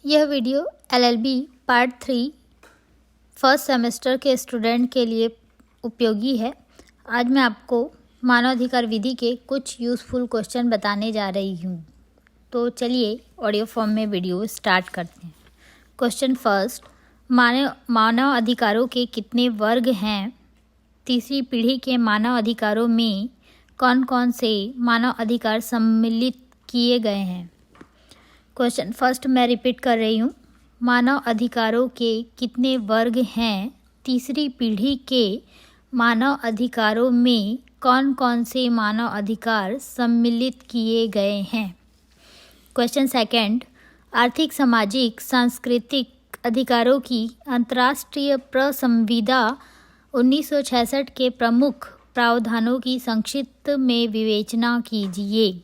यह video LLB part 3 first semester के student के लिए उपयोगी है। आज मैं आपको मानवाधिकार विधि के कुछ यूज़फुल क्वेश्चन बताने जा रही हूँ। तो चलिए ऑडियो फॉर्म में वीडियो स्टार्ट करते हैं। क्वेश्चन फर्स्ट, मानव अधिकारों के कितने वर्ग हैं? तीसरी पीढ़ी के मानव अधिकारों में कौन कौन से मानव अधिकार सम्मिलित किए गए हैं? क्वेश्चन फर्स्ट मैं रिपीट कर रही हूँ। मानव अधिकारों के कितने वर्ग हैं? तीसरी पीढ़ी के मानव अधिकारों में कौन कौन से मानव अधिकार सम्मिलित किए गए हैं? क्वेश्चन सेकंड, आर्थिक, सामाजिक, सांस्कृतिक अधिकारों की अंतर्राष्ट्रीय प्रसंविदा 1966 के प्रमुख प्रावधानों की संक्षिप्त में विवेचना कीजिए।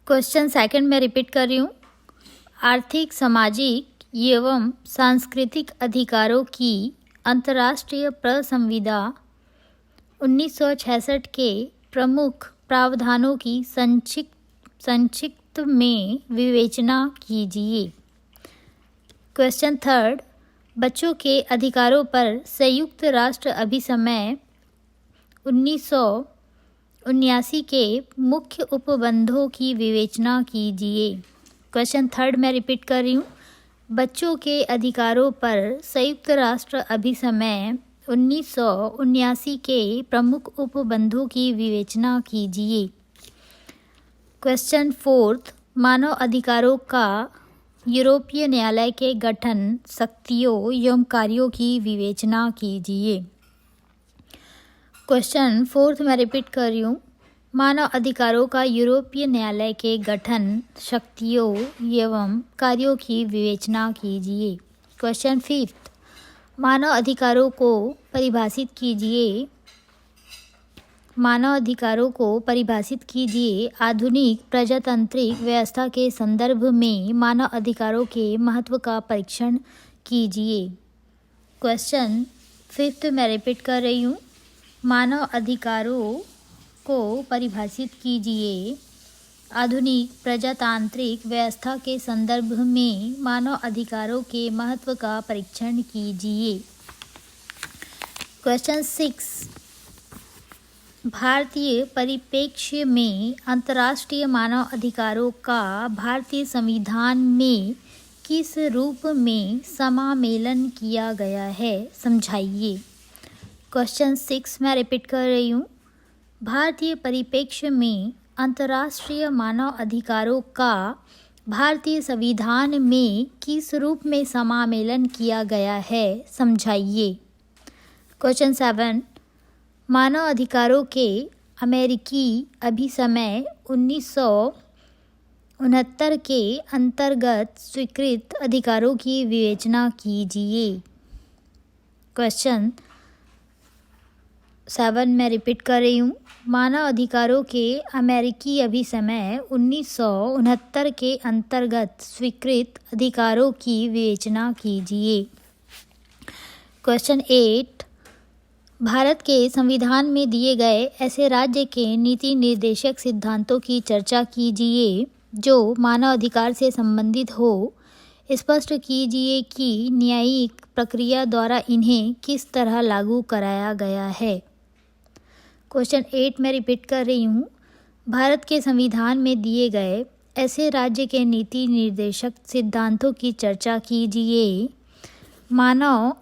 क्वेश्चन सेकंड में रिपीट कर रही हूँ। आर्थिक, सामाजिक एवं सांस्कृतिक अधिकारों की अंतर्राष्ट्रीय प्रसंविदा 1966 के प्रमुख प्रावधानों की संक्षिप्त में विवेचना कीजिए। क्वेश्चन थर्ड, बच्चों के अधिकारों पर संयुक्त राष्ट्र अभिसमय 1979 के मुख्य उपबंधों की विवेचना कीजिए। क्वेश्चन थर्ड मैं रिपीट कर रही हूँ। बच्चों के अधिकारों पर संयुक्त राष्ट्र अभिसमय 1979 के प्रमुख उपबंधों की विवेचना कीजिए। क्वेश्चन फोर्थ, मानव अधिकारों का यूरोपीय न्यायालय के गठन, शक्तियों एवं कार्यों की विवेचना कीजिए। क्वेश्चन फोर्थ मैं रिपीट कर रही हूँ। मानव अधिकारों का यूरोपीय न्यायालय के गठन, शक्तियों एवं कार्यों की विवेचना कीजिए। क्वेश्चन फिफ्थ, मानव अधिकारों को परिभाषित कीजिए। मानव अधिकारों को परिभाषित कीजिए। आधुनिक प्रजातांत्रिक व्यवस्था के संदर्भ में मानव अधिकारों के महत्व का परीक्षण कीजिए। क्वेश्चन फिफ्थ मैं रिपीट कर रही हूँ। मानव अधिकारों को परिभाषित कीजिए। आधुनिक प्रजातांत्रिक व्यवस्था के संदर्भ में मानव अधिकारों के महत्व का परीक्षण कीजिए। क्वेश्चन 6, भारतीय परिप्रेक्ष्य में अंतर्राष्ट्रीय मानव अधिकारों का भारतीय संविधान में किस रूप में समामेलन किया गया है? समझाइए। क्वेश्चन 6 मैं रिपीट कर रही हूँ। भारतीय परिप्रेक्ष्य में अंतर्राष्ट्रीय मानव अधिकारों का भारतीय संविधान में किस रूप में समामेलन किया गया है? समझाइए। क्वेश्चन 7, मानव अधिकारों के अमेरिकी अभिसमय 1969 के अंतर्गत स्वीकृत अधिकारों की विवेचना कीजिए। क्वेश्चन 7 मैं रिपीट कर रही हूँ। मानव अधिकारों के अमेरिकी अभिसमय 1969 के अंतर्गत स्वीकृत अधिकारों की विवेचना कीजिए। क्वेश्चन 8, भारत के संविधान में दिए गए ऐसे राज्य के नीति निर्देशक सिद्धांतों की चर्चा कीजिए जो मानव अधिकार से संबंधित हो। स्पष्ट कीजिए कि न्यायिक प्रक्रिया द्वारा इन्हें किस तरह लागू कराया गया है। क्वेश्चन 8 मैं रिपीट कर रही हूँ। भारत के संविधान में दिए गए ऐसे राज्य के नीति निर्देशक सिद्धांतों की चर्चा कीजिए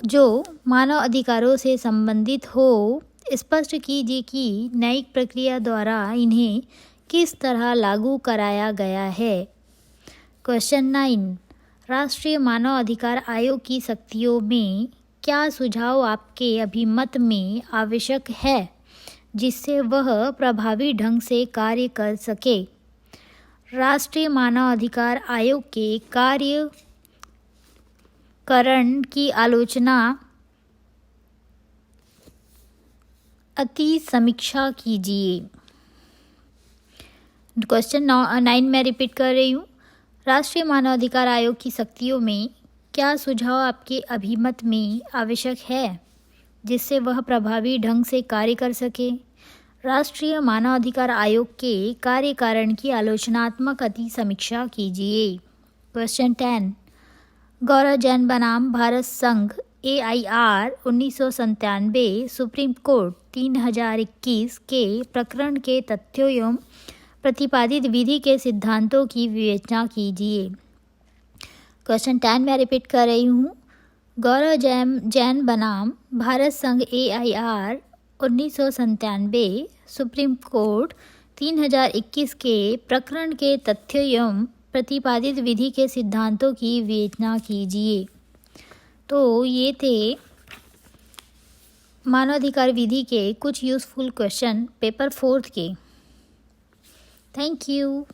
जो मानव अधिकारों से संबंधित हो। स्पष्ट कीजिए कि न्यायिक प्रक्रिया द्वारा इन्हें किस तरह लागू कराया गया है। क्वेश्चन 9, राष्ट्रीय मानव अधिकार आयोग की शक्तियों में क्या सुझाव आपके अभिमत में आवश्यक है जिससे वह प्रभावी ढंग से कार्य कर सके? राष्ट्रीय मानव अधिकार आयोग के कार्यकरण की आलोचना अति समीक्षा कीजिए। क्वेश्चन 9 मैं रिपीट कर रही हूँ। राष्ट्रीय मानव अधिकार आयोग की शक्तियों में क्या सुझाव आपके अभिमत में आवश्यक है जिससे वह प्रभावी ढंग से कार्य कर सके? राष्ट्रीय मानवाधिकार आयोग के कार्यकारण की आलोचनात्मक अति समीक्षा कीजिए। क्वेश्चन 10, गौरव जैन बनाम भारत संघ AIR 1997 सुप्रीम कोर्ट 3021 के प्रकरण के तथ्यों एवं प्रतिपादित विधि के सिद्धांतों की विवेचना कीजिए। क्वेश्चन 10 मैं रिपीट कर रही हूँ। गौरव जैन बनाम भारत संघ AIR 1997 सुप्रीम कोर्ट 3021 के प्रकरण के तथ्यों एवं प्रतिपादित विधि के सिद्धांतों की विवेचना कीजिए। तो ये थे मानवाधिकार विधि के कुछ यूज़फुल क्वेश्चन पेपर 4 के। Thank you.